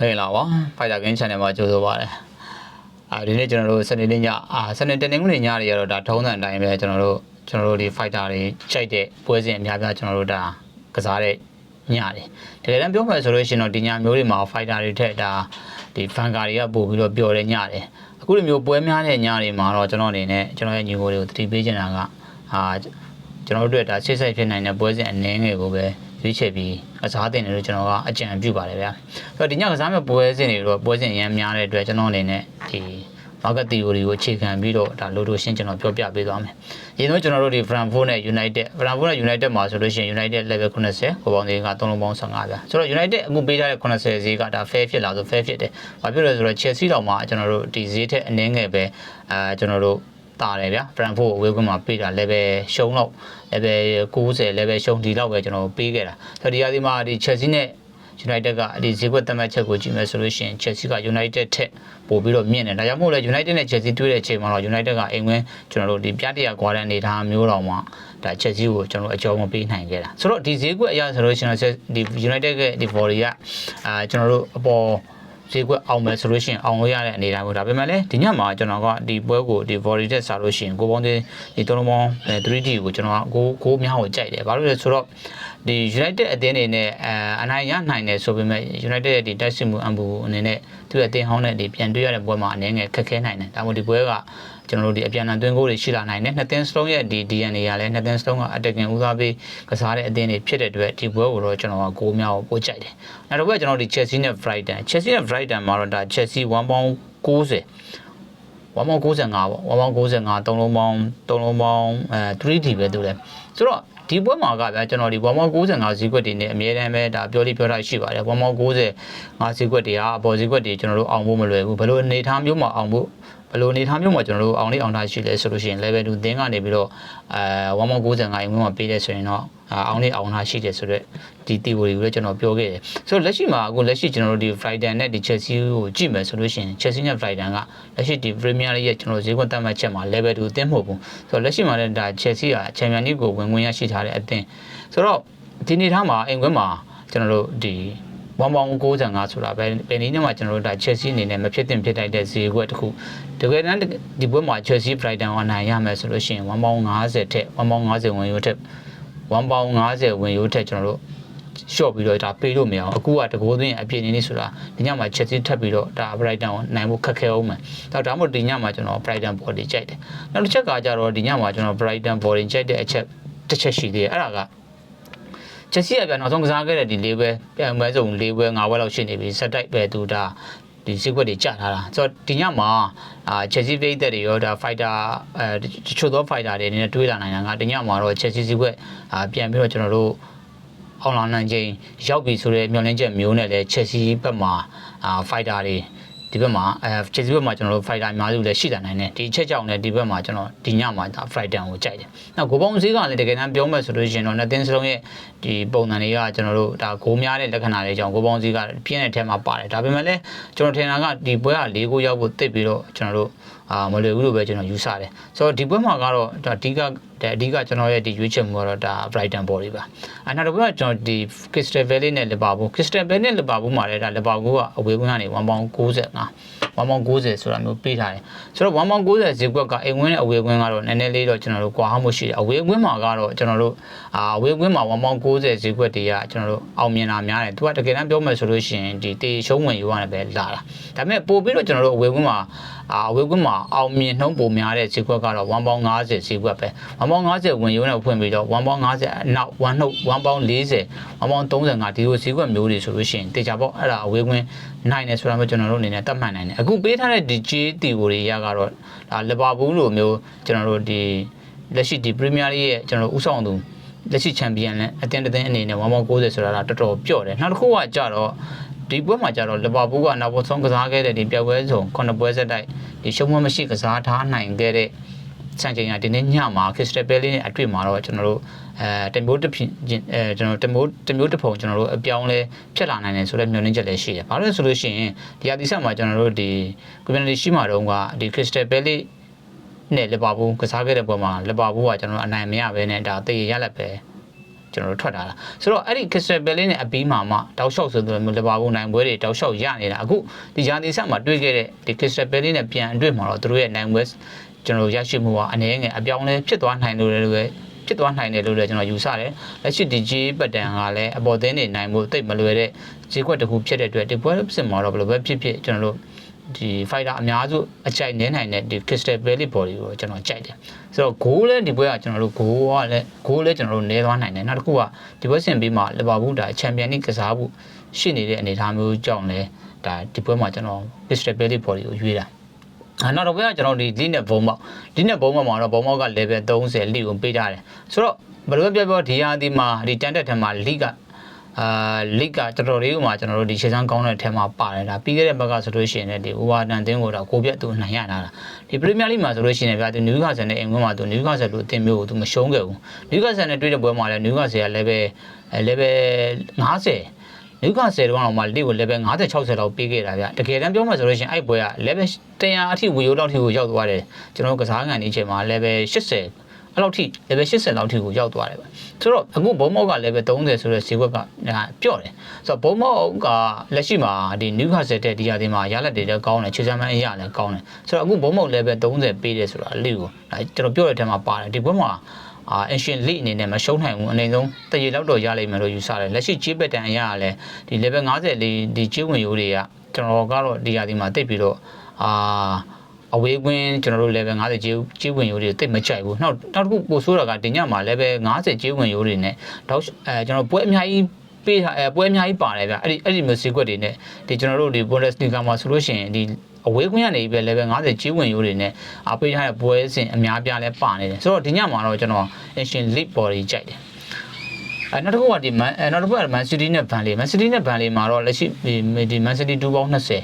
Hey lawa, fighter game channel မှာကြိုးဆိုပါတယ်။ဒီနေ့ကျွန်တော်တို့စနေနေ့ညစနေတနင်္ဂနွေညတွေကတော့ဒါထုံးစံအတိုင်းပဲကျွန်တော်တို့ဒီ fighter တွေကြိုက်တဲ့ပွဲစဉ်အများပြကျွန်တော်တို့ဒါကစားတဲ့ညတွေတကယ်တမ်းပြောမှဆိုလို့ရှိရင်တော့ဒီညမျိုးတွေမှာ fighter တွေထက်ဒါဒီ Vanguard တွေကပို့ပြီးတော့ပျော်တဲ့ညတွေအခုလိုမျိုးပွဲများတဲ့ညတွေမှာတော့ကျွန်တော်အနေနဲ့ကျွန်တော်ရဲ့ညီကိုတွေကိုတတိပေးချင်တာကကျွန်တော်တို့အတွက်ဒါရှေ့ဆက်ဖြစ်နိုင်တဲ့ပွဲစဉ်အနည်းငယ်ကိုပဲရွေးချယ်ပြီးကစားတင်တယ်လို့ကျွန်တော်ကအကြံပြုပါတယ်ဗျာဆိုတော့ဒီညကစားမဲ့ပွဲစဉ်တွေတော့ပွဲစဉ်အများများတဲ့အတွက်ကျွန်တော်အနေနဲ့ဒီ market theory ကိုအခြေခံပြီးတော့ဒါလိုရှင်းကျွန်တော်ပြောပြပေးသွားမယ်။ဒီတော့ကျွန်တော်တို့ဒီ Frankfurt နဲ့ United မှာဆိုလို့ရှိရင် United level 80ကိုပေါင်းသေးက3လုံးပေါင်း15ဗျာ။ဆိုတော့ United အခုပေးထားတဲ့80ဈေးကဒါ fair ဖြစ်လာဆို fair ဖြစ်တယ်။ဘာဖြစ်လဲဆိုတော့ Chelsea တောင်မှကျွန်တော်တို့ဒီဈေးထက်အနည်းငယ်ပဲကျွန်တော်တို့တာတယ်ဗျာ Frankfurt အဝေးကွင်းမှာပေးတာ level ရှုံးတော့ level 90 level ရှုံးဒီလောက်ပဲကျွန်တော်ပေးခဲ့တာ။ဆိုတော့ဒီအဒီမှာဒီ Chelsea နဲ့United ကဒီဈေးကွက်သတ်မှတ်ချက်ကိုကြည့်မယ်ဆိုလို့ရှိရင် Chelsea က United ထက်ပို့ပြီးတော့မြင့်တယ်ဒါကြောင့်မို့လဲ United နဲ့ Chelsea တွေ့တဲ့အချိန်မှာတော့ United ကအိမ်ဝင်ကျွန်တော်တို့ဒီပြ100ကွာတဲ့အနေထားမျိုးတောင်မှဒါ Chelsea ကိုကျွန်တော်အကြောင်းမပေးနိုင်ခဲ့တာဆိုတော့ဒီဈေးကွက်အရဆိုလို့ရှိရင်ဒီ United ရဲ့ဒီ body ကကျွန်တော်တို့အပေါ်ဈေးကွက်အောင်မယ်ဆိုလို့ရှိရင်အောင်လို့ရတဲ့အနေအထားမျိုးဒါပေမဲ့လည်းဒီညမှာကျွန်တော်ကဒီပွဲကိုဒီ body တက်စားလို့ရှိရင်ကိုပေါင်းသေးဒီ3လုံးပေါင်း 3D ကိုကျွန်တော်ကကိုများကိုကြိုက်တယ်ဘာလို့လဲဆိုတော့ဒီ United အသင်းအနေနဲ့အနိုင်ရနိုင်တယ်ဆိုပေမဲ့ United ရဲ့ဒီတိုက်စစ်မှုအမှုအနေနဲ့သူ့ရဲ့အသင်းဟောင်းနဲ့ဒီပြန်တွေ့ရတဲ့ပွဲမှာအနေငယ်ခက်ခဲနိုင်တယ်ဒါမှမဟုတ်ဒီပွဲကကျွန်တော်တို့ဒီအပြန်အလှန်သွင်းကိုတွေရှိလာနိုင်တယ်နှစ်သင်းစလုံးရဲ့ဒီ DNA ကလည်းနှစ်သင်းစလုံးကအတက်ကန်ဦးစားပေးကစားတဲ့အသင်းတွေဖြစ်တဲ့အတွက်ဒီပွဲကိုတော့ကျွန်တော်ကကိုများကိုပို့ကြိုက်တယ်နောက်တစ်ခုကကျွန်တော်ဒီ Chelsea နဲ့ Brighton မှာတော့ဒါ Chelsea 1 pound 90 1 pound 95ပေါ့1 pound 95 3လုံးပေါင်း 3D ပဲတူတယ်ဆိုတော့ဒီပွဲမှာကဗျာကျွန်တော်ဒီ1 pound 95ဈေးကွက်တွေနဲ့အများတန်းပဲဒါပြောတာရှိပါတယ်1 pound 90ဈေးကွက်တွေကအပေါ်ဈေးကွက်တွေကျွန်တော်တို့အောင်ဖို့မလွယ်ဘူးဘယ်လိုအနေထားမျိုးမှာအောင်ဖို့ဘယ်လိုအနေထားမျိုးမှာကျွန်တော်တို့အောင်ထားရှိလဲဆိုလို့ရှိရင် level 2သင်းကနေပြီးတော့1 pound 95အိမ်မှာပေးတယ်ဆိုရင်တော့အောင်ထားရှိတယ်ဆိုတော့ဒီ theory ကိုလည်းကျွန်တော်ပြောခဲ့တယ်ဆိုတော့လက်ရှိမှာအခုလက်ရှိကျွန်တော်တို့ဒီ Brighton နဲ့ဒီ Chelsea ကိုကြည့်မယ်ဆိုလို့ရှိရင် Chelsea နဲ့ Brighton ကလက်ရှိဒီ Premier League ရဲ့ကျွန်တော်ဈေးကွက်သတ်မှတ်ချက်မှာ level 2အသင်းမဟုတ်ဘူးဆိုတော့လက်ရှိမှာလည်းဒါ Chelsea က Champions League ကိုဝင်ခွင့်ရရှိထားတဲ့အသင်းဆိုတော့ဒီနေ့ထားမှာအိမ်ခွင်းမှာကျွန်တော်တို့ဒီ1 pound 95ဆိုတာပဲဒီနေ့မှာကျွန်တော်တို့ဒါ Chelsea အနေနဲ့မဖြစ်သင့်ဖြစ်တိုက်တဲ့ဈေးကွက်တစ်ခုတကယ်တမ်းဒီပွဲမှာ Chelsea Brighton ကိုနိုင်ရမယ်ဆိုလို့ရှိရင်1 pound 50ထက်1 pound 50ဝင်ရိုးထက်1 pound 50ဝင်ရိုးထက်ကျွန်တော်တို့short ပြီးတော့ဒါပေးလို့မရအောင်အခုကတကိုးသွင်းအပြည့်နေနေဆိုတာဒီညမှာ Chelsea ထပ်ပြီးတော့ဒါ Brighton ကိုနိုင်ဖို့ခက်ခဲအောင်မယ်ဒါမှမဟုတ်ဒီညမှာကျွန်တော် Brighton body ကြိုက်တယ်နောက်တစ်ချက်ကကြတော့ဒီညမှာကျွန်တော် Brighton body ကြိုက်တဲ့အချက်တစ်ချက်ရှိသေးတယ်အဲ့ဒါကChelsea ကပြန်နောက်ဆုံးကစားခဲ့တဲ့ဒီ၄ပွဲပြန်ပွဲစုံ၄ပွဲ၅ပွဲလောက်ရှိနေပြီစက်တိုက်ပဲသူဒါဒီဈေးကွက်တွေကျထားတာဆိုတော့ဒီညမှာChelsea ပြည်သက်တွေရောဒါ fighter တချို့သော fighter တွေအနေနဲ့တွေးလာနိုင်တာကဒီညမှာတော့ Chelsea ဈေးကွက်ပြန်ပြီးတော့ကျွန်တော်တို့အောင်လာနိုင်ခြင်းရောက်ပြီဆိုတဲ့မျှော်လင့်ချက်မျိုးနဲ့လည်း Chelsea ဘက်မှာfighter တွေဒီဘက်မှာChelsea ဘက်မှာကျွန်တော်တို့ fighter အများစုလည်းရှိလာနိုင်တယ်ဒီအချက်ကြောင့်လည်းဒီဘက်မှာကျွန်တော်ဒီညမှာဒါ Brighton ကိုကြိုက်တယ်နောက်ဂိုးပေါင်းဈေးကလည်းတကယ်တမ်းပြောမယ်ဆိုလို့ရှိရင်တော့နှစ်သင်းစလုံးရဲ့ဒီပုံစံတွေကကျွန်တော်တို့ဒါဂိုးများတဲ့လက္ခဏာတွေကြောင့်ဂိုးပေါင်းဈေးကပြင်းတဲ့အထက်မှာပါတယ်ဒါပေမဲ့လည်းကျွန်တော်ထင်တာကဒီပွဲက၄ဂိုးရောက်ဖို့တိတ်ပြီးတော့ကျွန်တော်တို့မလွယ်ဘူးလို့ပဲကျွန်တော်ယူဆတယ်ဆိုတော့ဒီပွဲမှာကတော့ဒါအဓိကကျွန်တော်ရဲ့ဒီရွေးချယ်မှုကတော့ဒါ Brighton body ပါနောက်တစ်ခုကကျွန်တော်ဒီ Crystal Palace နဲ့ Liverpool မှာလည်းဒါ Liverpool ကအဝေးကွင်းကနေ1 pound 95 1 pound 90ဆိုတာမျိုးပေးထားတယ်ဆိုတော့1 pound 90ဈေးကွက်ကအိမ်ဝင်းနဲ့အဝေးကွင်းကတော့နည်းနည်းလေးတော့ကျွန်တော်တို့ကွာဟမှုရှိတယ်အဝေးကွင်းမှာကတော့ကျွန်တော်တို့အဝေးကွင်းမှာ1 pound 90ဈေးကွက်တွေကကျွန်တော်တို့အောင်မြင်တာများတယ်သူကတကယ်တမ်းပြောမယ်ဆိုလို့ရှိရင်ဒီတေရှုံးဝင်ယူရတယ်ပဲလာတာဒါပေမဲ့ပို့ပြီးတော့ကျွန်တော်တို့အဝေးကွင်းမှာအောင်မြင်နှုန်းပုံများတဲ့ဈေးကွက်ကတော့1 pound 50ဈေးကွက်ပဲ1 pound 50ဝင်ရုံနဲ့ဖွင့်ပြီးတော့1 pound 50အနောက်1 pound 40 1 pound 35ဒီလိုဈေးကွက်မျိုးတွေဆိုလို့ရှိရင်တေချာပေါ့အဲ့ဒါအဝေးကွင်းနိုင်နေဆိုတာမျိုးကျွန်တော်တို့အနေနဲ့သတ်မှတ်နိုင်တယ်အခုပေးထားတဲ့ဒီကြေးတီကိုတွေရကတော့ဒါလီဗာပူးလိုမျိုးကျွန်တော်တို့ဒီလက်ရှိဒီ Premier League ရဲ့ကျွန်တော်တို့ဥဆောင်သူလက်ရှိချန်ပီယံနဲ့အသင်းအနေနဲ့1 pound 90ဆိုတာတော်တော်ပြော့တယ်နောက်တစ်ခုကကြတော့ဒီပွဲမှာကြတော့လီဗာပူးကနောက်ဆုံးကစားခဲ့တဲ့ဒီပြပွဲစုံ9ပွဲဆက်တိုက်ဒီရှုံးမမရှိကစားထားနိုင်ခဲ့တဲ့စံချိန်ကဒီနေ့ညမှာ Crystal Palace နဲ့အတွေ့မှာတော့ကျွန်တော်တို့တမျိုးတစ်ကျွန်တော်တမျိုးတစ်ပုံကျွန်တော်တို့အပြောင်းလဲဖြစ်လာနိုင်တယ်ဆိုတဲ့မျှော်လင့်ချက်လည်းရှိတယ်။ဘာလို့လဲဆိုလို့ရှိရင်ဒီအသီးဆက်မှာကျွန်တော်တို့ဒီ community ရှိမှာတော့ကဒီ Crystal Palace နဲ့ Liverpool ကစားခဲ့တဲ့ပွဲမှာ Liverpool ကကျွန်တော်တို့အနိုင်မရဘဲနဲ့ဒါတေးရလက်ပဲ ကျွန်တော်တို့ထွက်လာတာဆိုတော့အဲ့ဒီ Crystal Palace နဲ့အပြီးမှာမှတောက်လျှောက်ဆိုတော့လီဗာပူးနိုင်ပွဲတွေတောက်လျှောက်ရနေတာအခုဒီဂျာတီဆက်မှာတွေ့ခဲ့တဲ့ဒီ Crystal Palace နဲ့ပြန်အတွေ့မှာတော့သူတို့ရဲ့နိုင်ပွဲကျွန်တော်ရရှိမှုကအနေငယ်အပြောင်းလဲဖြစ်သွားနိုင်လို့လည်းဖြစ်သွားနိုင်တယ်လို့လည်းကျွန်တော်ယူဆတယ်လက်ရှိဒီ G ပတ်တန်ကလည်းအပေါ်သင်းနေနိုင်မှုတိတ်မလွယ်တဲ့ဈေးကွက်တစ်ခုဖြစ်တဲ့အတွက်ဒီပွဲစစ်မှာတော့ဘယ်လိုပဲဖြစ်ဖြစ်ကျွန်တော်တို့ဒီ fighter အများစုအကြိုက်နေနိုင်တဲ့ဒီ Crystal Palace body ကိုကျွန်တော်ကြိုက်တယ်ဆိုတော့ goal လည်းဒီပွဲကကျွန်တော်တို့ goal လည်းကျွန်တော်တို့နေသွားနိုင်တယ်နောက်တစ်ခုကဒီပွဲစဉ်ပြီးမှလီဗာပူးဒါချန်ပီယံလိကစားဖို့ရှိနေတဲ့အနေအထားမျိုးကြောင့်လည်းဒါဒီပွဲမှာကျွန်တော် Crystal Palace body ကိုရွေးတာနောက်တော့ဘယ်ကကျွန်တော်ဒီ lead နဲ့ဘုံပေါက်မှာတော့ဘုံပေါက်က level 30 lead ကိုပေးထားတယ်ဆိုတော့ဘယ်လိုပြောဒီဟာဒီမှာဒီတန်တက်ထဲမှာ lead ကlead ကတော်တော်လေးကမှကျွန်တော်တို့ဒီရှေ့စမ်းကောင်းတဲ့ထဲမှာပါတယ်ဒါပြီးခဲ့တဲ့ဘက်ကဆိုလို့ရှိရင်လည်းဒီ Overton တင်းကိုတော့ကိုပြတ်သူနိုင်ရတာဒီ Premier League မှာဆိုလို့ရှိရင်ဗျာဒီ Newcastle နဲ့အင်္ဂလန်မှာသူ Newcastle လို့အသင်းမျိုးကိုသူမရှုံးခဲ့ဘူး Newcastle နဲ့တွေ့တဲ့ပွဲမှာလည်း Newcastle က level 50Newcastle တော့မှ league ကို level 50 60လောက်ပေးခဲ့တာဗျတကယ်တမ်းပြောမှဆိုလို့ရှိရင်အဲ့ပွဲက level 100အထိဝီယိုလောက်ထိကိုရောက်သွားတယ်ကျွန်တော်ကစားကန်နေချိန်မှာ level 80အဲ့လောက်ထိ level 80လောက်ထိကိုရောက်သွားတယ်ဗျဆိုတော့အခုဘုံမောက်က level 30ဆိုတဲ့ဈေးကွက်ကပြော့တယ်ဆိုတော့ဘုံမောက်ကလက်ရှိမှာဒီ Newcastle တဲ့ဒီဟာဒီမှာရလက်တွေလည်းကောင်းတယ်ခြေစမ်းမှန်းအရာလည်းကောင်းတယ်ဆိုတော့အခုဘုံမောက် level 30ပေးတယ်ဆိုတာ league ကိုကျွန်တော်ပြောတဲ့အထက်မှာပါတယ်ဒီဘက်မှာancient league အနေနဲ့မရှုံးနိုင်ဘူးအနေဆုံးတရေလောက်တော့ရလိမ့်မယ်လို့ယူဆတယ်လက်ရှိကြေးပက်တန်အရာကလည်းဒီ level 50လေးဒီကြေးဝင်ရိုးတွေကကျွန်တော်ကတော့ဒီဟာဒီမှာတိတ်ပြီးတော့အဝေးကွင်းကျွန်တော်တို့ level 50ကြေးဝင်ရိုးတွေတိတ်မကြိုက်ဘူးနောက်တစ်ခုပိုဆိုးတာကဒီညမှာ level 50ကြေးဝင်ရိုးတွေနဲ့တော့ကျွန်တော်ပွဲအများကြီးပေးပွဲအများကြီးပါတယ်ဗျအဲ့ဒီမျိုးဈေးကွက်တွေနဲ့ဒီကျွန်တော်တို့ဒီ Bundesliga မှာဆိုလို့ရှိရင်ဒီအဝေးကွင်းကနေပြီး level 50ကြေးဝင်ရိုးတွေနဲ့ပေးထားတဲ့ပွဲစဉ်အများပြားလဲပါနေတယ်ဆိုတော့ဒီညမှာတော့ကျွန်တော် Ancient League body ကြိုက်တယ်နောက်တစ်ခုကဒီနောက်တစ်ခုက Man City နဲ့ Burnley Man City နဲ့ Burnley မှာတော့လက်ရှိဒီ Man City 2 ပေါင်း 20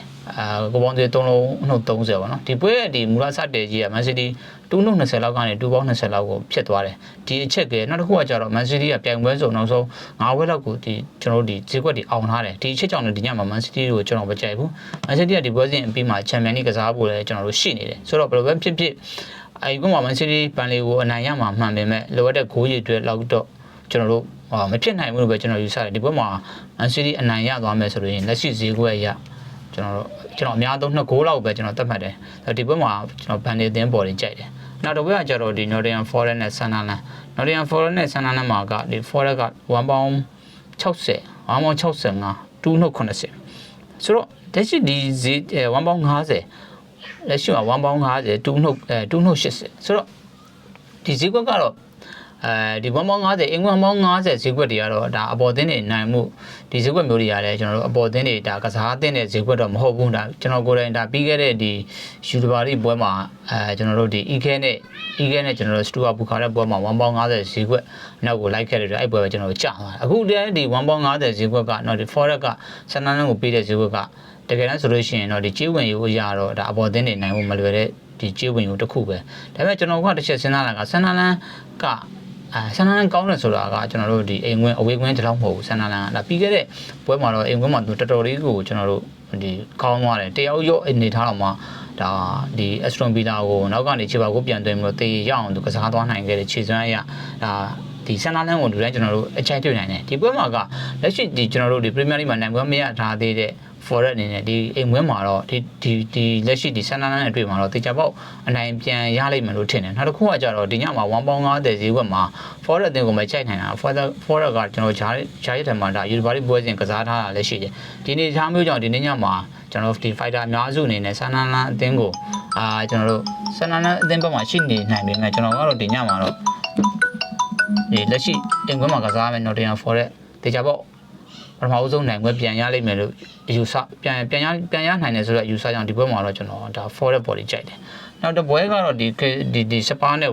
ကိုပေါင်းသေး3လုံးနှုတ်30ပေါ့နော်ဒီပွဲဒီမူလစတဲ့ကြီးက Man City 2နှုတ်20လောက်ကနေ2ပေါင်း20လောက်ကိုဖြစ်သွားတယ်ဒီအချက်ကနောက်တစ်ခုကကြတော့ Man City ကပြိုင်ပွဲစုံနောက်ဆုံး9ဝက်လောက်ကိုဒီကျွန်တော်တို့ဒီဈေးကွက်တွေအောင်ထားတယ်ဒီအချက်ကြောင့်လည်းဒီညမှာ Man City ကိုကျွန်တော်မကြိုက်ဘူး Man City ကဒီပွဲစဉ်အပြီးမှာ Champions League ကစားဖို့လည်းကျွန်တော်တို့ရှိနေတယ်ဆိုတော့ဘယ်လိုပဲဖြစ်ဖြစ်အဲဒီကမှ Man City ပန်လီကိုအနိုင်ရမှာမှန်ပေမဲ့လိုအပ်တဲ့ဂိုးရည်တွေလောက်တော့ကျွန်တော်တို့မဖြစ်နိုင်ဘူးလို့ပဲကျွန်တော်ယူဆတယ်ဒီပွဲမှာ Man City အနိုင်ရသွားမယ်ဆိုရင်လက်ရှိဈေးကွက်ရကျွန်တော်အများဆုံး2ဂိုးလောက်ပဲကျွန်တော်သတ်မှတ်တယ်ဒီပွဲမှာကျွန်တော်ဘန်လီအသင်းပေါ်နေကြိုက်တယ်နောက်တစ်ပွဲကကျတော့ဒီ Nottingham Forest နဲ့ Sunderland Nottingham Forest နဲ့ Sunderland မှာကဒီ Forest က1ပေါင်း60 1ပေါင်း65 2နှုတ်80ဆိုတော့လက်ရှိဒီဈေး1ပေါင်း50လက်ရှိမှာ1ပေါင်း50 2နှုတ်80ဆိုတော့ဒီဈေးကွက်ကတော့ဒီ1ပေါင်း50အင်္ဂလန်ပေါင်း50ဈေးကွက်တွေကတော့ဒါအပေါ်သင်းတွေနိုင်မှုဒီဈေးကွက်မျိုးတွေရတယ်ကျွန်တော်တို့အပေါ်သင်းတွေဒါကစားသင်းတဲ့ဈေးကွက်တော့မဟုတ်ဘူးဒါကျွန်တော်ကိုယ်တိုင်ဒါပြီးခဲ့တဲ့ဒီယူနီဗာစီပွဲမှာကျွန်တော်တို့ဒီ EK နဲ့ကျွန်တော်တို့ Stuart Bucharest ပွဲမှာ1ပေါင်း50ဈေးကွက်နောက်ကိုလိုက်ခဲ့တယ်အဲ့ပွဲပဲကျွန်တော်တို့ကြာသွားတယ်အခုတည်းဒီ1ပေါင်း50ဈေးကွက်ကနော်ဒီ Forest ကဆန်နန်းကိုပေးတဲ့ဈေးကွက်ကတကယ်တမ်းဆိုလို့ရှိရင်တော့ဒီကြေးဝင်ရိုးရတော့ဒါအပေါ်သင်းတွေနိုင်ဖို့မလွယ်တဲ့ဒီကြေးဝင်ရိုးတစ်ခုပဲဒါပေမဲ့ကျွန်တော်ကတစ်ချက်စဉ်းစားလာကဆန်နန်းကဆန်နန်းကောင်းတယ်ဆိုတာကကျွန်တော်တို့ဒီအိမ်ဝင်အဝေးကွင်းတလောက်မဟုတ်ဘူးဆန်နန်းကဒါပြီးခဲ့တဲ့ပွဲမှာတော့အိမ်ကွင်းမှာတော်တော်လေးကိုကျွန်တော်တို့ဒီကောင်းသွားတယ်တယောက်ရော့အနေထားတော့မှဒါဒီ Aston Villa ကိုနောက်ကနေခြေပါကိုပြန်သွင်းပြီးတော့တေးရအောင်သူကစားသွားနိုင်ခဲ့တဲ့ခြေစွမ်းအရဒါဒီဆန်နန်းကိုလူတိုင်းကျွန်တော်တို့အချိုက်တွေ့နိုင်တယ်ဒီပွဲမှာကလက်ရှိဒီကျွန်တော်တို့ဒီ Premier League မှာနိုင်ပွဲမရထားသေးတဲ့ Forest အနေနဲ့ဒီအိမ်ဝင်းမှာတော့ဒီလက်ရှိဒီဆန်နန်းနဲ့တွေ့မှာတော့တေချာပေါက်အနိုင်ပြန်ရလိမ့်မယ်လို့ထင်တယ်နောက်တစ်ခုကကြတော့ဒီညမှာ1ပေါင်း50ဈေးကွက်မှာ Forest အသင်းကိုမချိုက်နိုင်တာ Forest ကကျွန်တော်ဂျားထက်မှာဒါ University ပွဲစဉ်ကစားထားတာလည်းရှိတယ်ဒီနေ့ထားမျိုးကြောင့်ဒီနေ့ညမှာကျွန်တော်ဒီ fighter အများစုအနေနဲ့ဆန်နန်းအသင်းကိုကျွန်တော်တို့ဆန်နန်းအသင်းဘက်မှာရှိနေနိုင်ပေမဲ့ကျွန်တော်ကတော့ဒီညမှာတော့ဒီလက်ရှိအိမ်ကွင်းမှာကစားမယ် Nottingham Forest တေချာပေါက်ပထမဦးဆုံးနိုင်ပွဲပြန်ရလိမ့်မယ်လို့ယူဆပြန်ရနိုင်တယ်ဆိုတော့ယူဆကြောင့်ဒီပွဲမှာတော့ကျွန်တော်ဒါ Forest body ကြိုက်တယ်နောက်တစ်ပွဲကတော့ဒီစပါးနဲ့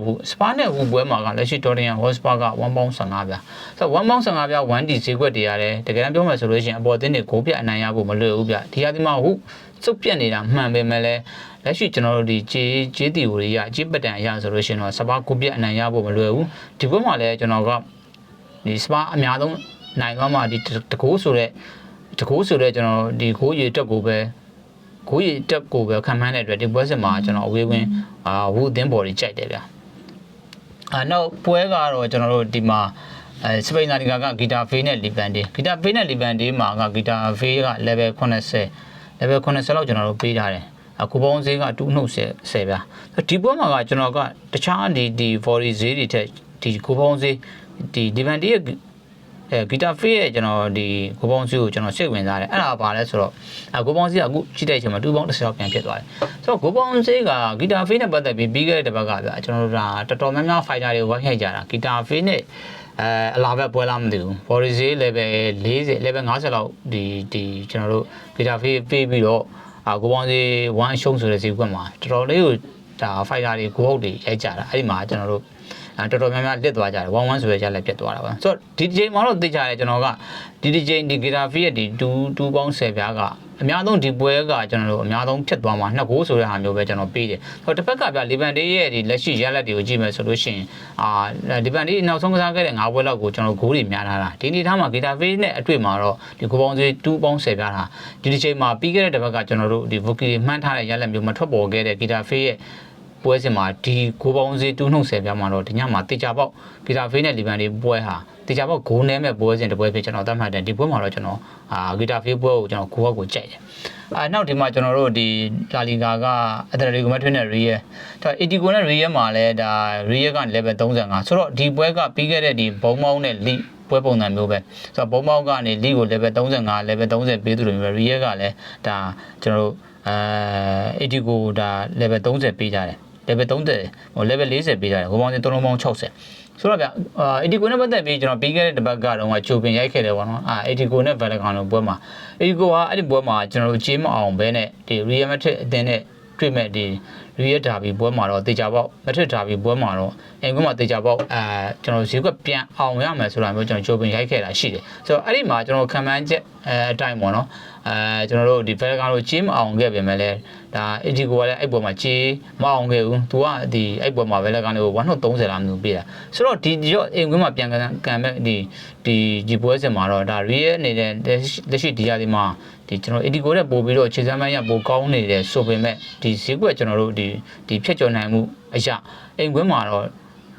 ဟူပွဲမှာကလက်ရှိ Tottenham Hotspur က1ပေါင်း15ပြားဆိုတော့1ပေါင်း15ပြား 1D ဈေးကွက်တွေရတယ်တကယ်တမ်းပြောမယ်ဆိုလို့ရှိရင်အပေါ်သင်းတွေဂိုးပြအနိုင်ရဖို့မလွယ်ဘူးဗျဒီဟာဒီမှာဟုတ်စုပ်ပြက်နေတာမှန်ပေမဲ့လည်းလက်ရှိကျွန်တော်တို့ဒီကြေးတီဝတွေရကြေးပတန်အရဆိုလို့ရှိရင်တော့စပါးဂိုးပြအနိုင်ရဖို့မလွယ်ဘူးဒီပွဲမှာလည်းကျွန်တော်ကဒီစပါးအများဆုံးနိုင်သွားမှဒီတကိုးဆိုတဲ့ကျွန်တော်ဒီဂိုးရည်တက်ကိုပဲခံမှန်းတဲ့အတွက်ဒီပွဲစစ်မှာကျွန်တော်အဝေးဝင်ဝူအသင်းပေါ်ကြီးကြိုက်တယ်ဗျနောက်ပွဲကတော့ကျွန်တော်တို့ဒီမှာ စပိန်သားတွေကဂီတာဖေးနဲ့လီပန်ဒီဂီတာဖေးနဲ့လီပန်ဒီမှာဂီတာဖေးက level 80 level 80လောက်ကျွန်တော်တို့ပေးထားတယ်အခုပေါင်းဈေးက2နှုတ်10ဗျာဒီပွဲမှာကကျွန်တော်ကတခြားဒီ volley ဈေးတွေထက်ဒီကိုပေါင်းဈေးဒီလီပန်ဒီရဲ့ဂီတာဖေးရဲ့ကျွန်တော်ဒီကိုပေါင်းဈေးကိုကျွန်တော်စိတ်ဝင်စားတယ်အဲ့ဒါပါလဲဆိုတော့ကိုပေါင်းဈေးကအခုကြည့်တဲ့အချိန်မှာ2ပေါင်း10လောက်ပြန်ဖြစ်သွားတယ်ဆိုတော့ကိုပေါင်းဈေးကဂီတာဖေးနဲ့ပတ်သက်ပြီးခဲ့တဲ့တစ်ပတ်ကဗျာကျွန်တော်တို့ဒါတော်တော်များများ fighter တွေဝိုင်းရိုက်ကြတာဂီတာဖေးနဲ့အလာဘက်ပွဲလားမသိဘူး body ဈေး level 40 level 50လောက်ဒီကျွန်တော်တို့ဂီတာဖေးပေးပြီးတော့ကိုပေါင်းဈေး1အရှုံးဆိုတဲ့ဈေးကွက်မှာတော်တော်လေးကိုဒါ fighter တွေကိုဟုတ်တွေရိုက်ကြတာအဲ့ဒီမှာကျွန်တော်တို့တော်တော်များများလစ်သွားကြတယ်1-1ဆိုရကြလည်းပြတ်သွားတာပါဆိုတော့ဒီဒီချိန်မှာတော့သိကြတယ်ကျွန်တော်ကဒီချိန်ဒီဂီတာဖီရဲ့ဒီ2ပေါင်း10ပြားကအများဆုံးဒီပွဲကကျွန်တော်တို့အများဆုံးဖြစ်သွားမှာ2ဂိုးဆိုတဲ့ဟာမျိုးပဲကျွန်တော်ပေးတယ်ဆိုတော့တစ်ဖက်ကပြလီဗန်ဒေးရဲ့ဒီလက်ရှိရလက်တွေကိုကြည့်မယ်ဆိုလို့ရှိရင်လီဗန်ဒေးနောက်ဆုံးကစားခဲ့တဲ့9ပွဲလောက်ကိုကျွန်တော်ဂိုးတွေများထားတာဒီနေ့ထားမှာဂီတာဖီနဲ့အတွေ့မှာတော့ဒီဂိုးပေါင်းစီ2ပေါင်း10ပြားတာဒီချိန်မှာပြီးခဲ့တဲ့တစ်ဖက်ကကျွန်တော်တို့ဒီဗိုကီမှန်းထားတဲ့ရလက်မျိုးမထွက်ပေါ်ခဲ့တဲ့ဂီတာဖီရဲ့ပွဲစဉ်မှာဒီကိုပေါင်းစီ2နှုတ်10ပြားမှာတော့ဒီညမှာတေချာပေါက်ဂီတာဖေးနဲ့လီဗန်ဒီပွဲဟာတေချာပေါက်ဂိုးနဲမဲ့ပွဲစဉ်တစ်ပွဲဖြစ်ကျွန်တော်သတ်မှတ်တယ်ဒီပွဲမှာတော့ကျွန်တော်ဂီတာဖေးပွဲကိုကျွန်တော်ကိုကြိုက်တယ်နောက်ဒီမှာကျွန်တော်တို့ဒီလာလီဂါကအက်တလတီကိုမထွင်းတဲ့ရီယယ်ဒါ80ကိုနဲ့ရီယယ်မှာလည်းဒါရီယယ်က level 35ဆိုတော့ဒီပွဲကပြီးခဲ့တဲ့ဒီဘုံမောင်းနဲ့လီပွဲပုံစံမျိုးပဲဆိုတော့ဘုံမောင်းကနေလီကို level 35 level 30ပေးသူတွေမျိုးရီယယ်ကလည်းဒါကျွန်တော်တို့80ကိုဒါ level 30ပေးကြတယ်level 30ဟို level 40ပေးကြတယ်ဟိုပေါင်း3လုံးပေါင်း60ဆိုတော့ဗျ80ကိုနဲ့ပတ်သက်ပြီးကျွန်တော်ပြီးခဲ့တဲ့တစ်ပတ်ကတော့ချိုပင်ရိုက်ခဲ့တယ်ပေါ့နော်80ကိုနဲ့ Valican လို့ပွဲမှာ80ကိုကအဲ့ဒီပွဲမှာကျွန်တော်တို့ကြေးမအောင်ဘဲနဲ့ဒီ Real Madrid အသင်းနဲ့တွေ့မဲ့ဒီ Real Derby ပွဲမှာတော့တေချာပေါက် Madrid Derby ပွဲမှာတော့အိမ်ကွင်းမှာတေချာပေါက်ကျွန်တော်ဈေးကွက်ပြန်အောင်ရမယ်ဆိုတာမျိုးကျွန်တော်ချိုပင်ရိုက်ခဲ့တာရှိတယ်ဆိုတော့အဲ့ဒီမှာကျွန်တော်ခံမှန်းချက်အတိုင်းပေါ့နော်ကျွန်တော်တို့ဒီ Valican လို့ကြေးမအောင်ခဲ့ပြင်မဲ့လဲဒါ80ကိုကလည်းအဲ့ပွဲမှာကြေးမအောင်ခဲ့ဘူးသူကဒီအဲ့ပွဲမှာ Valican ကို130လားမသိဘူးပေးတာဆိုတော့ဒီရောအိမ်ကွင်းမှာပြန်ကန်မဲ့ဒီပွဲစဉ်မှာတော့ဒါ Real နေတဲ့လက်ရှိဒီရာဒီမှာဒီကျွန်တော်80ကိုတဲ့ပို့ပြီးတော့ခြေစမ်းပိုင်းရပိုကောင်းနေတယ်ဆိုပေမဲ့ဒီဈေးကွက်ကျွန်တော်တို့ဒီဖြတ်ကျော်နိုင်မှုအရာအိမ်ကွင်းမှာတော့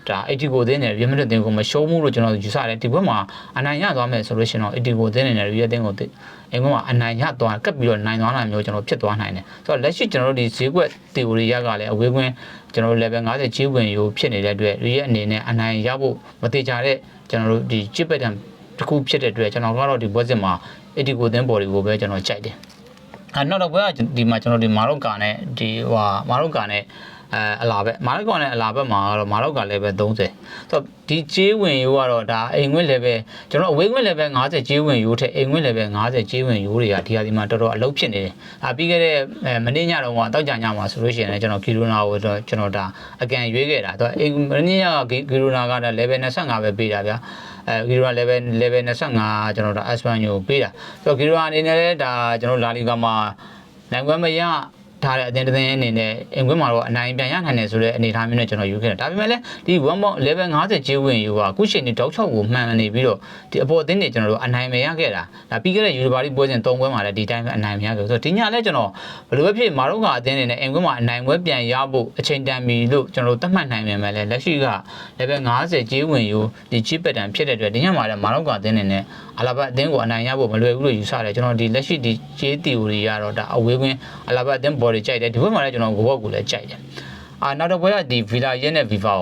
ဒါ80ကိုတင်းနဲ့ Real Madrid တင်းကိုမရှုံးဘူးလို့ကျွန်တော်ယူဆတယ်ဒီဘက်မှာအနိုင်ရသွားမယ်ဆိုလို့ရှိရင်တော့80ကိုတင်းနဲ့ Real တင်းကိုအိမ်ကွင်းမှာအနိုင်ရသွားကပ်ပြီးတော့နိုင်သွားတာမျိုးကျွန်တော်ဖြစ်သွားနိုင်တယ်ဆိုတော့လက်ရှိကျွန်တော်တို့ဒီဈေးကွက် theory ရကလည်းအဝေးကွင်းကျွန်တော်တို့ level 50ချေးဝင်ရိုးဖြစ်နေတဲ့အတွက် Real အနေနဲ့အနိုင်ရဖို့မတိကျတဲ့ကျွန်တော်တို့ဒီ chip pattern တစ်ခုဖြစ်တဲ့အတွက်ကျွန်တော်ကတော့ဒီဘွဲစစ်မှာ80ကိုတင်းဘော်တွေကိုပဲကျွန်တော်ကြိုက်တယ်နောက်တော့ဘွဲကဒီမှာကျွန်တော်ဒီမာရော့ကာနဲ့ဒီမာရော့ကာနဲ့အလာဘက်မာရော့ကာနဲ့အလာဘက်မှာတော့မာရော့ကာ level 30ဆိုတော့ဒီကြေးဝင်ရိုးကတော့ဒါအိမ်ငွေ့ level ကျွန်တော်အဝေးငွေ့ level 50ကြေးဝင်ရိုးထက်အိမ်ငွေ့ level 50ကြေးဝင်ရိုးတွေကဒီဟာဒီမှာတော်တော်အလုပ်ဖြစ်နေတယ်ပြီးခဲ့တဲ့မနေ့ညတော့တောက်ကြညမှာဆိုလို့ရှိရင်လည်းကျွန်တော်ဂီရိုနာကိုကျွန်တော်ဒါအကန်ရွေးခဲ့တာတော့အိမ်မနေ့ညကဂီရိုနာကဒါ level 25ပဲပေးတာဗျာဂီရိုနာ level 25ကျွန်တော်ဒါ Espanyol ကိုပေးတာဆိုတော့ဂီရိုနာအနေနဲ့လည်းဒါကျွန်တော်လာလီဂါမှာနိုင်ပွဲမရထားတဲ့အတင်းတင်းအနေနဲ့အင်ကွင်းမှာတော့အနိုင်ပြန်ရနိုင်တယ်ဆိုတဲ့အနေအထားမျိုးနဲ့ကျွန်တော်ယူခဲ့တာဒါပေမဲ့လည်းဒီ1 ပေါင်း level 50ကျေးဝင်ယူကအခုချိန်ဒီတောက်6ကိုမှန်နေပြီးတော့ဒီအပေါ်အတင်းတွေကျွန်တော်တို့အနိုင်မရခဲ့တာဒါပြီးခဲ့တဲ့ယူနီဗာစီပွဲစဉ်3ပွဲမှာလည်းဒီတိုင်းပဲအနိုင်မရခဲ့ဆိုတော့ဒီညလည်းကျွန်တော်ဘယ်လိုပဲဖြစ်မာရော့ကာအတင်းတွေနဲ့အင်ကွင်းမှာအနိုင်ပွဲပြန်ရဖို့အချိန်တန်ပြီလို့ကျွန်တော်တို့သတ်မှတ်နိုင်ပေမဲ့လည်းလက်ရှိက level 50ကျေးဝင်ယူဒီ chip pattern ဖြစ်တဲ့အတွက်ဒီညမှာလည်းမာရော့ကာအတင်းတွေနဲ့အလာဘတ်အတင်းကိုအနိုင်ရဖို့မလွယ်ဘူးလို့ယူဆတယ်ကျွန်တော်ဒီလက်ရှိဒီကျေး theory ကတော့ဒါအဝေးကွင်းအလာဘတ်အတင်း body ကြိုက်တယ်ဒီဘက်မှာလည်းကျွန်တော်ဘောက်ကိုလည်းကြိုက်တယ်နောက်တော့ဘွဲကဒီ Villa ရဲနဲ့ Viva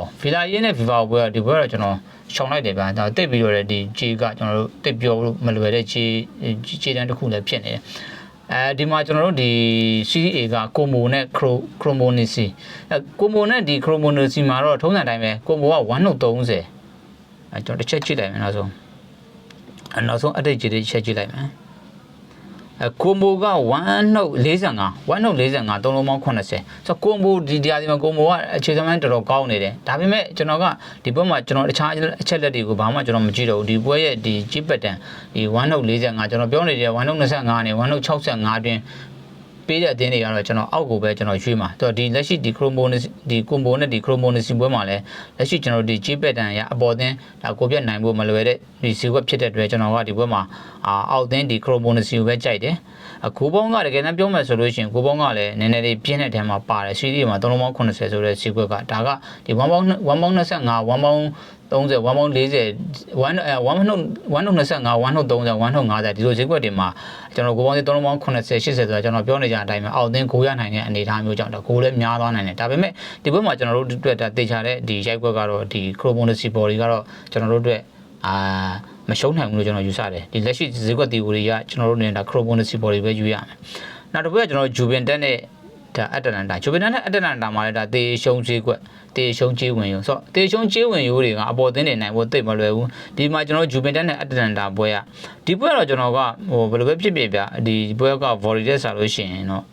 နဲ့ Viva ဘွဲကဒီဘွဲတော့ကျွန်တော်ရှောင်လိုက်တယ်ဗျာဒါတိတ်ပြီးတော့ဒီဂျေကကျွန်တော်တို့တိတ်ပြောလို့မလွယ်တဲ့ဂျေတန်းတစ်ခုလည်းဖြစ်နေတယ်ဒီမှာကျွန်တော်တို့ဒီ CA က Como နဲ့ Cremonese Como နဲ့ဒီ Cremonese မှာတော့ထုံးစံတိုင်းပဲ Como က130ကျွန်တော်တစ်ချက်ကြည့်လိုက်မယ်နောက်ဆုံးအတိတ်ကြီးတွေချက်ကြည့်လိုက်မယ်ကိုမိုက1နှုတ်45 3လုံးပေါင်း80ဆိုတော့ကိုမိုဒီတရားဒီမှာကိုမိုကအခြေစမ်းတော်တော်ကောင်းနေတယ်ဒါပေမဲ့ကျွန်တော်ကဒီဘက်မှာကျွန်တော်တခြားအချက်လက်တွေကိုဘာမှကျွန်တော်မကြည့်တော့ဘူးဒီပွဲရဲ့ဒီ chip pattern ဒီ1နှုတ်45ကျွန်တော်ပြောနေတဲ့1နှုတ်25နဲ့1နှုတ်65တွင်ပေးတဲ့အတင်းတွေကတော့ကျွန်တော်အောက်ကိုပဲကျွန်တော်ရွှေ့မှာတော့ဒီလက်ရှိဒီ Cremonese ဒီ combo နဲ့ဒီ Cremonese ပွဲမှာလည်းလက်ရှိကျွန်တော်ဒီ chip pattern ရအပေါ်သင်းဒါကိုပြတ်နိုင်ဖို့မလွယ်တဲ့ဒီဈေးကွက်ဖြစ်တဲ့အတွက်ကျွန်တော်ကဒီပွဲမှာအောက်သင်းဒီ Cremonese ကိုပဲကြိုက်တယ်ကိုပေါင်းကတကယ်တမ်းပြောမယ်ဆိုလို့ရှိရင်ကိုပေါင်းကလည်းနည်းနည်းလေးပြင်းတဲ့ထဲမှာပါတယ်စီးရီးမှာ3လုံးပေါင်း80ဆိုတဲ့ဈေးကွက်ကဒါကဒီ1ပေါင်း25 1ပေါင်း 30 1ပေါင်း40 1နှုတ်25 1နှုတ်30 1နှုတ်50ဒီလိုဈေးကွက်တွေမှာကျွန်တော်ကိုပေါင်း3ပေါင်း80 80ဆိုတာကျွန်တော်ပြောနေကြအတိုင်းပဲအောက်သင်း9ရနိုင်တဲ့အနေအထားမျိုးကြောင့်ကိုလည်းများသွားနိုင်တယ်ဒါပေမဲ့ဒီဘက်မှာကျွန်တော်တို့အတွက်ဒါတေချာတဲ့ဒီရိုက်ကွက်ကတော့ဒီ Chromonesi body ကတော့ကျွန်တော်တို့အတွက်မရှုံးနိုင်ဘူးလို့ကျွန်တော်ယူဆတယ်ဒီလက်ရှိဈေးကွက် theory ကကျွန်တော်တို့နေတာ Chromonesi body ပဲယူရမယ်နောက်တစ်ခုကကျွန်တော် Juventus နဲ့ဒါအတ္တလန်တာ Juventus နဲ့အတ္တလန်တာမှာလည်းဒါတေရှုံးဈေးကွက်တေရှုံးကြေးဝင်ယူဆိုတော့တေရှုံးကြေးဝင်ယူတွေကအပေါ်သင်းနေနိုင်ဖို့သိမလွယ်ဘူးဒီမှာကျွန်တော် Juventus နဲ့အတ္တလန်တာပွဲကဒီပွဲတော့ကျွန်တော်ကဘယ်လိုပဲဖြစ်ဖြစ်ဗျဒီပွဲက volley တက်စားလို့ရှိရင်တော့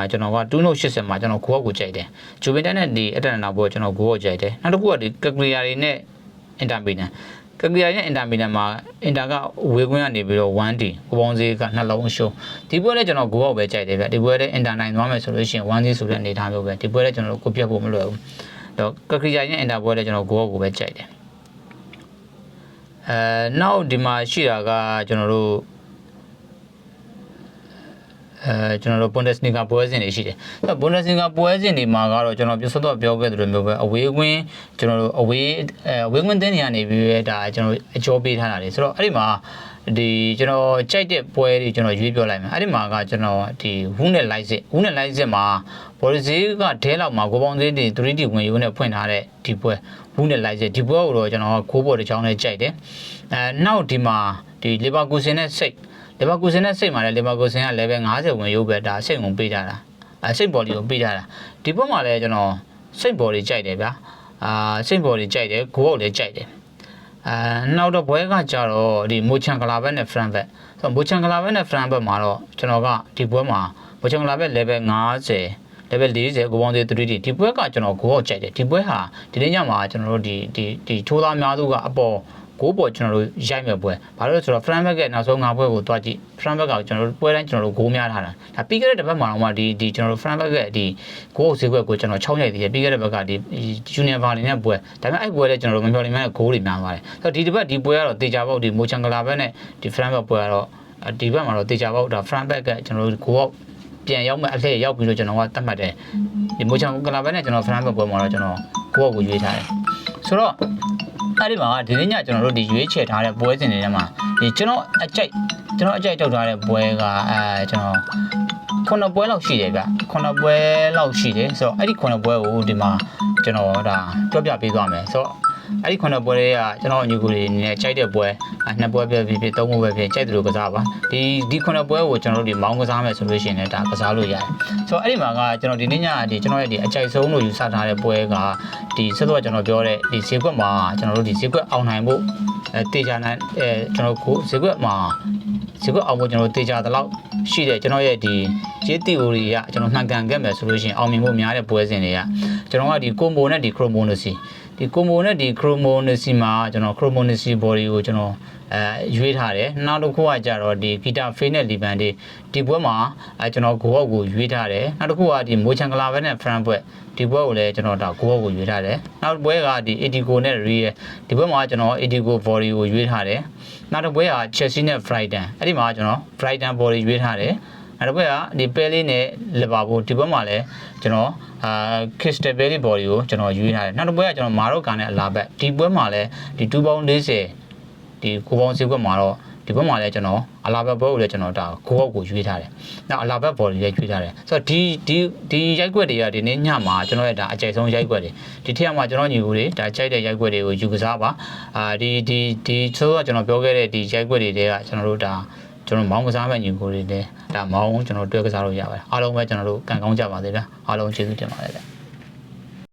ကျွန်တော်က2.80မှာကျွန်တော်ကိုယ့်ကိုကြိုက်တယ် Juventus နဲ့ဒီအတ္တလန်တာပွဲကျွန်တော်ကိုယ့်ကိုကြိုက်တယ်နောက်တစ်ခုကဒီ Cagliari နဲ့ Inter Milan Cagliari နဲ့ Inter Milanမှာ Inter ကဝေခွင့်ကနေပြီးတော့ 1D ကိုပေါင်းဈေးကနှလုံးရှုံးဒီပွဲလည်းကျွန်တော်ကိုယ့်ကိုပဲကြိုက်တယ်ဗျဒီပွဲလည်း Inter နိုင်သွားမယ်ဆိုလို့ရှိရင် 1D ဆိုတဲ့အနေအထားမျိုးပဲဒီပွဲလည်းကျွန်တော်ကိုပြတ်ဖို့မလွယ်ဘူးတော့ Cagliari နဲ့ Inter ပွဲလည်းကျွန်တော်ကိုယ့်ကိုပဲကြိုက်တယ်နောက်ဒီမှာရှိတာကကျွန်တော်တို့Bundesliga ပွဲစဉ်တွေရှိတယ်။ Bundesliga ပွဲစဉ်တွေမှာကတော့ကျွန်တော်ပြတ်တော့ပြောခဲ့သလိုမျိုးပဲအဝေးကွင်းကျွန်တော်တို့အဝေးကွင်းတင်းနေရနေပြီးပဲဒါကျွန်တော်အကျော်ပေးထားတာလေဆိုတော့အဲ့ဒီမှာဒီကျွန်တော်ကြိုက်တဲ့ပွဲတွေကျွန်တော်ရွေးပြောလိုက်မယ်အဲ့ဒီမှာကကျွန်တော်ဒီ Who နဲ့ Live မှာဘော်လ်ဈေးကဒဲလောက်မှာကိုပေါင်းဈေးတွေ 3D ဝင်ယူနဲ့ဖွင့်ထားတဲ့ဒီပွဲ Who နဲ့ Live ဒီပွဲကိုတော့ကျွန်တော်ခိုးပေါ်တစ်ချောင်းနဲ့ကြိုက်တယ်နောက်ဒီမှာဒီ Leverkusen နဲ့စိတ်Leverkusen နဲ့စိတ်မှာလည်း Leverkusen က level 50ဝင်ရုပ်ပဲဒါစိတ်ဝင်ပေးထားတာစိတ်ဘော်လီကိုပေးထားတာဒီဘက်မှာလည်းကျွန်တော်စိတ်ဘော်လီကြိုက်တယ်ဗျာစိတ်ဘော်လီကြိုက်တယ်ဂိုးအောက်လည်းကြိုက်တယ်နောက်တော့ဘွဲကကြတော့ဒီမိုချန်ကလာဘက်နဲ့ Frankfurt ဆိုတော့မိုချန်ကလာဘက်နဲ့ Frankfurt မှာတော့ကျွန်တော်ကဒီဘွဲမှာမိုချန်ကလာဘက် level 50 level 40ကိုပေါင်းသေး 3D ဒီဘွဲကကျွန်တော်ဂိုးအောက်ကြိုက်တယ်ဒီဘွဲဟာဒီနေ့ညမှာကျွန်တော်တို့ဒီထိုးသားများစုကအပေါ်ကိုပေါ်ကျွန်တော်တို့ရိုက်မဲ့ပွဲဘာလို့လဲဆိုတော့ Frankfurt ရဲ့နောက်ဆုံး5ပွဲကိုတွားကြည့် Frankfurt ကကျွန်တော်တို့ပွဲတိုင်းကျွန်တော်တို့ဂိုးများထားတာဒါပြီးခဲ့တဲ့တစ်ပတ်မှာတော့ဒီကျွန်တော်တို့ Frankfurt ရဲ့ဒီဂိုးဈေးကွက်ကိုကျွန်တော်6ရိုက်သေးတယ်ပြီးခဲ့တဲ့ဘက်ကဒီ Junior Valley နဲ့ပွဲဒါပေမဲ့အဲ့ပွဲလည်းကျွန်တော်တို့မပြောနိုင်မဲ့ဂိုးတွေများပါတယ်ဆိုတော့ဒီတစ်ပတ်ဒီပွဲကတော့တေချာပေါက်ဒီ Mönchengladbach နဲ့ဒီ Frankfurt ပွဲကတော့ဒီဘက်မှာတော့တေချာပေါက်ဒါ Frankfurt ကကျွန်တော်တို့ဂိုးအောက်ပြန်ရောက်မဲ့အလှည့်ရောက်ပြီးတော့ကျွန်တော်ကတတ်မှတ်တယ်ဒီ Mönchengladbach နဲ့ကျွန်တော် Frankfurt ပွဲမှာတော့ကျွန်တော်ဂိုးအောက်ကိုရွေးထားတယ်ဆိုတော့အဲ့ဒီမှာဒီနေ့ညကျွန်တော်တို့ဒီရွေးချယ်ထားတဲ့ပွဲစဉ်တွေထဲမှာဒီကျွန်တော်အကြိုက်ထုတ်ထားတဲ့ပွဲကကျွန်တော်9ပွဲလောက်ရှိတယ်ဗျ9ပွဲလောက်ရှိတယ်ဆိုတော့အဲ့ဒီ9ပွဲကိုဒီမှာကျွန်တော်ဒါပြောပြပေးသွားမယ်ဆိုတော့အဲ့ဒီ9ပွဲတွေကကျွန်တော်အညီကိုတွေအနေနဲ့ကြိုက်တဲ့ပွဲ2ပွဲပြဖြစ်ဖြစ်3ပွဲပဲဖြစ်ကြိုက်တယ်လို့ကစားပါဒီ9ပွဲကိုကျွန်တော်တို့ဒီမောင်းကစားမယ်ဆိုလို့ရှိရင်လည်းဒါကစားလို့ရတယ်ဆိုတော့အဲ့ဒီမှာကကျွန်တော်ဒီနေ့ညဒီကျွန်တော်ရဲ့ဒီအကြိုက်ဆုံးလို့ယူဆထားတဲ့ပွဲကဒီဆက်တော့ကျွန်တော်ပြောတဲ့ဒီဈေးကွက်မှာကျွန်တော်တို့ဒီဈေးကွက်အောင်နိုင်ဖို့တေချာနိုင်ကျွန်တော်ကိုဈေးကွက်မှာဈေးကွက်အောင်ဖို့ကျွန်တော်တေချာတလောက်ရှိတဲ့ကျွန်တော်ရဲ့ဒီဂျေးတီအိုရီကကျွန်တော်မှန်ကန်ခဲ့မယ်ဆိုလို့ရှိရင်အောင်မြင်ဖို့များတဲ့ပွဲစဉ်တွေကကျွန်တော်ကဒီကွန်ဘိုနဲ့ဒီခရိုမိုနိုစီဒီကွန်ဘိုနဲ့ဒီခရိုမိုနိုစီမှာကျွန်တော်ခရိုမိုနိုစီဘော်ဒီကိုကျွန်တော်ရွေးထားတယ်နောက်တစ်ခုကကြတော့ဒီဂီတာဖေးနဲ့လီဗန်ဒီပွဲမှာကျွန်တော်ဂိုးအောက်ကိုရွေးထားတယ်နောက်တစ်ခုကဒီမိုချန်ကလာဘက်နဲ့ဖရန်ဘွက်ဒီပွဲကိုလည်းကျွန်တော်ဒါဂိုးအောက်ကိုရွေးထားတယ်နောက်ပွဲကဒီအီတီကိုနဲ့ရီရဲ့ဒီပွဲမှာကျွန်တော်အီတီကိုဘော်ဒီကိုရွေးထားတယ်နောက်တစ်ပွဲကချက်စီနဲ့ဖရိုက်တန်အဲ့ဒီမှာကျွန်တော်ဖရိုက်တန်ဘော်ဒီရွေးထားတယ်နောက်တစ်ပွဲကဒီပဲလေးနဲ့လီဗာပူးဒီပွဲမှာလည်းကျွန်တော်ခရစ္စတယ်ဘယ်လီဘော်ဒီကိုကျွန်တော်ရွေးထားတယ်နောက်တစ်ပွဲကကျွန်တော်မာရိုကာနဲ့အလာဘက်ဒီပွဲမှာလည်းဒီ2ပေါင်း40ဒီကိုပေါင်းဈေးကွက်မှာတော့ဒီဘက်မှာလည်းကျွန်တော်အလာဘက်ဘောကိုလည်းကျွန်တော်ဒါဂိုးအောက်ကိုရွေးထားတယ်။နောက်အလာဘက်ဘော်လည်းရွေးထားတယ်။ဆိုတော့ဒီရိုက်ကွက်တွေကဒီနေ့ညမှာကျွန်တော်ရဲ့ဒါအကြိုက်ဆုံးရိုက်ကွက်တွေဒီထက်မှာကျွန်တော်ညီကိုတွေဒါကြိုက်တဲ့ရိုက်ကွက်တွေကိုယူကစားပါ။ဒီဆိုတော့ကျွန်တော်ပြောခဲ့တဲ့ဒီရိုက်ကွက်တွေကကျွန်တော်တို့ဒါကျွန်တော်မောင်းကစားမဲ့ညီကိုတွေလည်းဒါမောင်းကျွန်တော်တွဲကစားလို့ရပါတယ်။အားလုံးပဲကျွန်တော်တို့ကန်ကောင်းကြပါသေးဗျာ။အားလုံးကျေးဇူးတင်ပါတယ်ဗျာ။